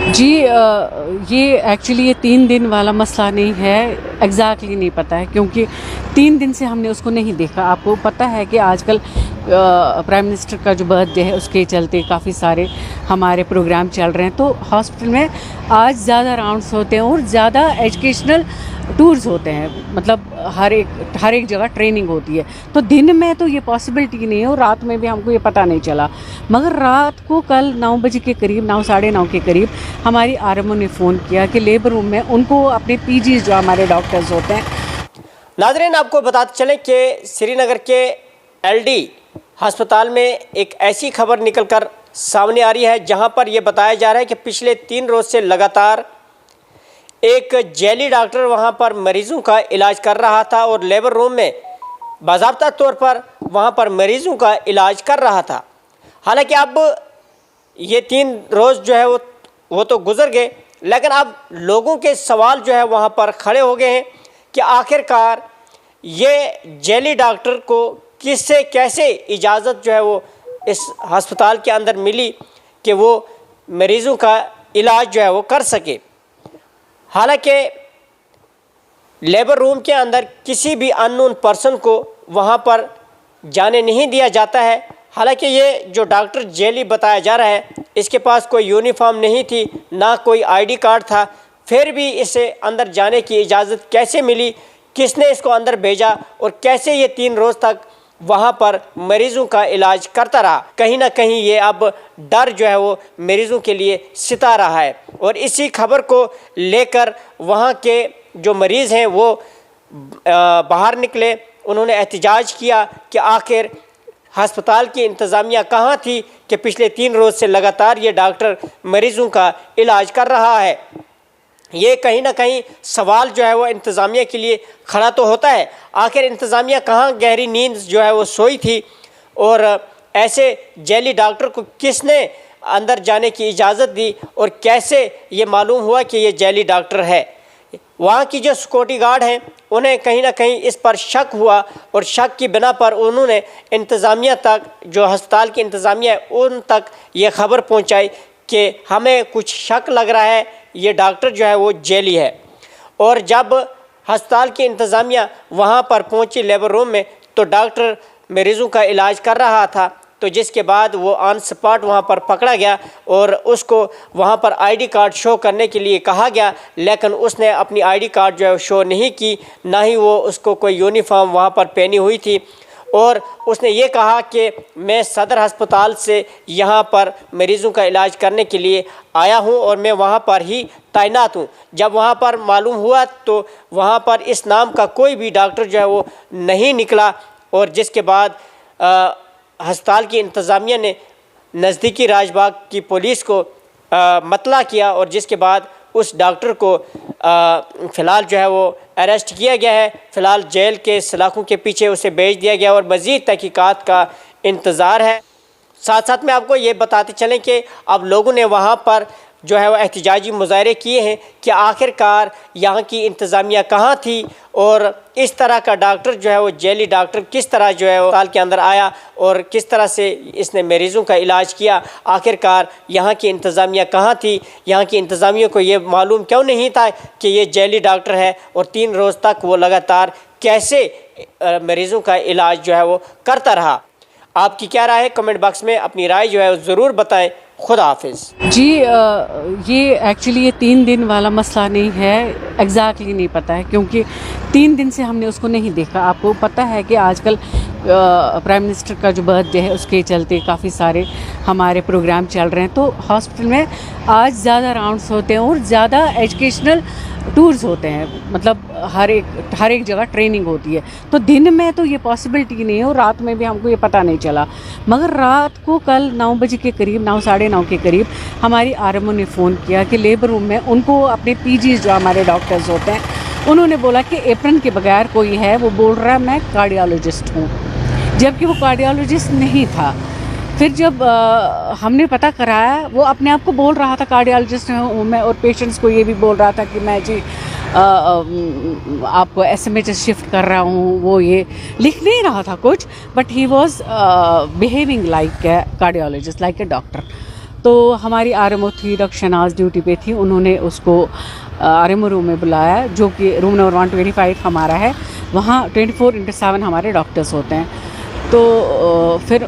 जी ये एक्चुअली ये 3 दिन वाला मसला नहीं है, एग्ज़ैक्टली नहीं पता है क्योंकि 3 दिन से हमने उसको नहीं देखा। आपको पता है कि आजकल प्राइम मिनिस्टर का जो बर्थडे है उसके चलते काफ़ी सारे हमारे प्रोग्राम चल रहे हैं, तो हॉस्पिटल में आज ज़्यादा राउंड्स होते हैं और ज़्यादा एजुकेशनल टूर्स होते हैं। मतलब हर एक जगह ट्रेनिंग होती है, तो दिन में तो ये पॉसिबिलिटी नहीं है और रात में भी हमको ये पता नहीं चला। मगर रात को कल 9 बजे के करीब, 9 साढ़े 9 के करीब हमारी आरएमओ ने फ़ोन किया कि लेबर रूम में उनको अपने पीजीज जो हमारे डॉक्टर्स होते हैं। नाज़रीन, आपको बताते चलें कि श्रीनगर के एलडी अस्पताल में एक ऐसी खबर निकलकर सामने आ रही है जहां पर यह बताया जा रहा है कि पिछले 3 रोज़ से लगातार एक जैली डॉक्टर वहां पर मरीज़ों का इलाज कर रहा था और लेबर रूम में बाज़ाब्ता तौर पर वहां पर मरीज़ों का इलाज कर रहा था। हालांकि अब ये 3 रोज़ जो है वो तो गुजर गए, लेकिन अब लोगों के सवाल जो है वहां पर खड़े हो गए हैं कि आखिरकार ये जैली डॉक्टर को किससे कैसे इजाज़त जो है वो इस अस्पताल के अंदर मिली कि वो मरीज़ों का इलाज जो है वो कर सके। हालांकि लेबर रूम के अंदर किसी भी अननोन पर्सन को वहां पर जाने नहीं दिया जाता है। हालांकि ये जो डॉक्टर जैली बताया जा रहा है, इसके पास कोई यूनिफॉर्म नहीं थी, ना कोई आईडी कार्ड था, फिर भी इसे अंदर जाने की इजाज़त कैसे मिली, किसने इसको अंदर भेजा और कैसे ये 3 रोज़ तक वहाँ पर मरीज़ों का इलाज करता रहा। कहीं ना कहीं ये अब डर जो है वो मरीज़ों के लिए सिता रहा है और इसी खबर को लेकर वहाँ के जो मरीज़ हैं वो बाहर निकले। उन्होंने एहतजाज किया कि आखिर अस्पताल की इंतज़ामिया कहाँ थी कि पिछले 3 रोज़ से लगातार ये डॉक्टर मरीज़ों का इलाज कर रहा है। ये कहीं ना कहीं सवाल जो है वो इंतज़ामिया के लिए खड़ा तो होता है। आखिर इंतज़ामिया कहाँ गहरी नींद जो है वो सोई थी और ऐसे जैली डॉक्टर को किसने अंदर जाने की इजाज़त दी और कैसे ये मालूम हुआ कि ये जैली डॉक्टर है। वहाँ की जो सिक्योरिटी गार्ड हैं उन्हें कहीं ना कहीं इस पर शक हुआ और शक की बिना पर उन्होंने इंतज़ामिया तक, जो अस्पताल की इंतज़ामिया है, उन तक ये खबर पहुँचाई कि हमें कुछ शक लग रहा है, ये डॉक्टर जो है वो जैली है। और जब अस्पताल की इंतज़ामिया वहाँ पर पहुँची लेबर रूम में, तो डॉक्टर मरीज़ों का इलाज कर रहा था, तो जिसके बाद वो ऑन स्पॉट वहाँ पर पकड़ा गया और उसको वहाँ पर आईडी कार्ड शो करने के लिए कहा गया, लेकिन उसने अपनी आईडी कार्ड जो है शो नहीं की, ना ही वो उसको कोई यूनिफॉर्म वहाँ पर पहनी हुई थी। और उसने ये कहा कि मैं सदर अस्पताल से यहाँ पर मरीज़ों का इलाज करने के लिए आया हूँ और मैं वहाँ पर ही तैनात हूँ। जब वहाँ पर मालूम हुआ तो वहाँ पर इस नाम का कोई भी डॉक्टर जो है वो नहीं निकला और जिसके बाद अस्पताल की इंतज़ामिया ने नज़दीकी राजबाग की पुलिस को मतला किया और जिसके बाद उस डॉक्टर को फ़िलहाल जो है वो अरेस्ट किया गया है। फ़िलहाल जेल के सलाखों के पीछे उसे भेज दिया गया और मज़ीद तहकीकात का इंतज़ार है। साथ साथ में आपको ये बताते चलें कि अब लोगों ने वहाँ पर जो है वो एहतजाजी मुजाहरे किए हैं कि आखिरकार यहाँ की इंतज़ामिया कहाँ थी और इस तरह का डॉक्टर जो है वो जैली डॉक्टर किस तरह जो है वो अस्पताल के अंदर आया और किस तरह से इसने मरीज़ों का इलाज किया। आखिरकार यहाँ की इंतज़ामिया कहाँ थी, यहाँ की इंतज़ामिया को ये मालूम क्यों नहीं था कि ये जैली डॉक्टर है और 3 रोज़ तक वो लगातार कैसे मरीज़ों का इलाज जो है वो करता रहा। आपकी क्या राय है? कमेंट बॉक्स में अपनी राय जो है ज़रूर बताएं। खुदा हाफिज़। जी ये एक्चुअली ये 3 दिन वाला मसला नहीं है, एग्ज़ैक्टली नहीं पता है क्योंकि 3 दिन से हमने उसको नहीं देखा। आपको पता है कि आजकल प्राइम मिनिस्टर का जो बर्थडे है उसके चलते काफ़ी सारे हमारे प्रोग्राम चल रहे हैं, तो हॉस्पिटल में आज ज़्यादा राउंड्स होते हैं और ज़्यादा एजुकेशनल टूर्स होते हैं। मतलब हर एक जगह ट्रेनिंग होती है, तो दिन में तो ये पॉसिबिलिटी नहीं है और रात में भी हमको ये पता नहीं चला। मगर रात को कल 9 बजे के करीब, 9 साढ़े 9 के करीब हमारी आरएमओ ने फ़ोन किया कि लेबर रूम में उनको अपने पीजीज जो हमारे डॉक्टर्स होते हैं, उन्होंने बोला कि एप्रन के बगैर कोई है, वो बोल रहा है मैं कार्डियोलॉजिस्ट हूँ, जबकि वो कार्डियोलॉजिस्ट नहीं था। फिर जब हमने पता कराया, वो अपने आप को बोल रहा था कार्डियोलॉजिस्ट हूँ मैं और पेशेंट्स को ये भी बोल रहा था कि मैं जी आपको एसएमएच शिफ्ट कर रहा हूँ, वो ये लिख नहीं रहा था कुछ, but he was behaving like a cardiologist, like a doctor. तो हमारी RMO थी, डॉक्टर शहनाज ड्यूटी पे थी, उन्होंने उसको RMO रूम में बुलाया, जो कि रूम नंबर 125 हमारा है। वहाँ 24/7 हमारे डॉक्टर्स होते हैं। तो फिर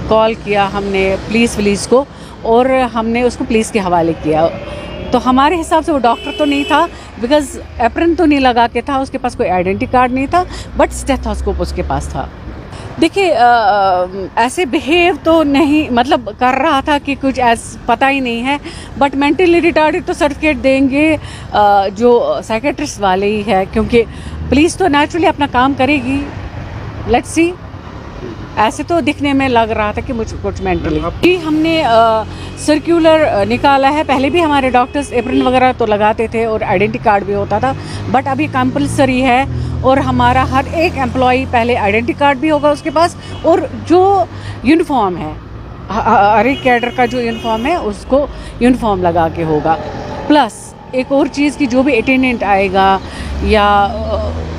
कॉल किया हमने पुलिस को, और हमने उसको पुलिस के हवाले किया। तो हमारे हिसाब से वो डॉक्टर तो नहीं था, बिकॉज एप्रन तो नहीं लगा के था, उसके पास कोई आइडेंटिटी कार्ड नहीं था, बट स्टेथोस्कोप उसके पास था। देखिए ऐसे बिहेव तो नहीं, मतलब कर रहा था कि कुछ पता ही नहीं है, बट मेंटली रिटार्डेड तो सर्टिफिकेट देंगे जो साइकेट्रिस्ट वाले ही है, क्योंकि पुलिस तो नेचुरली अपना काम करेगी। लेट्स सी, ऐसे तो दिखने में लग रहा था कि मुझे कुछ मेंटली। हमने सर्कुलर निकाला है, पहले भी हमारे डॉक्टर्स एप्रन वगैरह तो लगाते थे और आइडेंटिटी कार्ड भी होता था, बट अभी कंपलसरी है, और हमारा हर एक एम्प्लॉई पहले आइडेंटिटी कार्ड भी होगा उसके पास, और जो यूनिफॉर्म है, हर एक कैडर का जो यूनिफॉर्म है उसको यूनिफॉर्म लगा के होगा। प्लस एक और चीज़ की, जो भी अटेंडेंट आएगा, या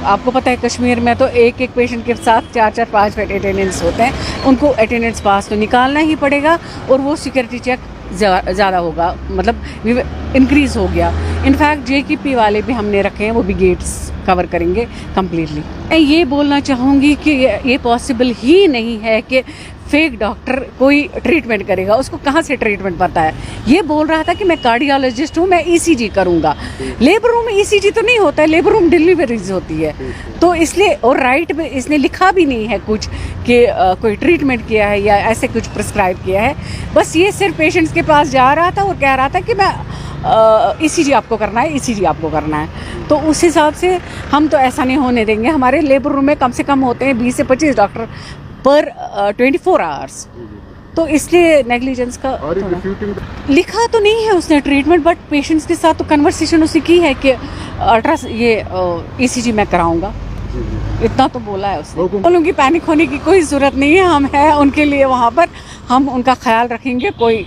आपको पता है कश्मीर में तो एक पेशेंट के साथ 4-4, 5 अटेंडेंट्स होते हैं, उनको अटेंडेंस पास तो निकालना ही पड़ेगा, और वो सिक्योरिटी चेक ज़्यादा होगा, मतलब इंक्रीज़ हो गया। इनफैक्ट JKP वाले भी हमने रखे हैं, वो भी गेट्स कवर करेंगे कम्प्लीटली। मैं ये बोलना चाहूँगी कि ये पॉसिबल ही नहीं है कि फेक डॉक्टर कोई ट्रीटमेंट करेगा, उसको कहाँ से ट्रीटमेंट पता है। ये बोल रहा था कि मैं कार्डियोलॉजिस्ट हूँ, मैं ECG करूँगा। लेबर रूम में ECG तो नहीं होता है, लेबर रूम डिलीवरीज होती है, तो इसलिए, और राइट में इसने लिखा भी नहीं है कुछ कि कोई ट्रीटमेंट किया है या ऐसे कुछ प्रिस्क्राइब किया है। बस ये सिर्फ पेशेंट्स के पास जा रहा था और कह रहा था कि मैं ECG आपको करना है, ECG आपको करना है। तो उस हिसाब से हम तो ऐसा नहीं होने देंगे। हमारे लेबर रूम में कम से कम होते हैं 20 से 25 डॉक्टर पर 24 आवर्स, तो इसलिए नेग्लिजेंस का लिखा तो नहीं है उसने ट्रीटमेंट, बट पेशेंट्स के साथ तो कन्वर्सेशन उसने की है कि ECG मैं कराऊंगा, इतना तो बोला है उसने। बोलूँगी पैनिक होने की कोई ज़रूरत नहीं है, हम हैं उनके लिए वहाँ पर, हम उनका ख्याल रखेंगे, कोई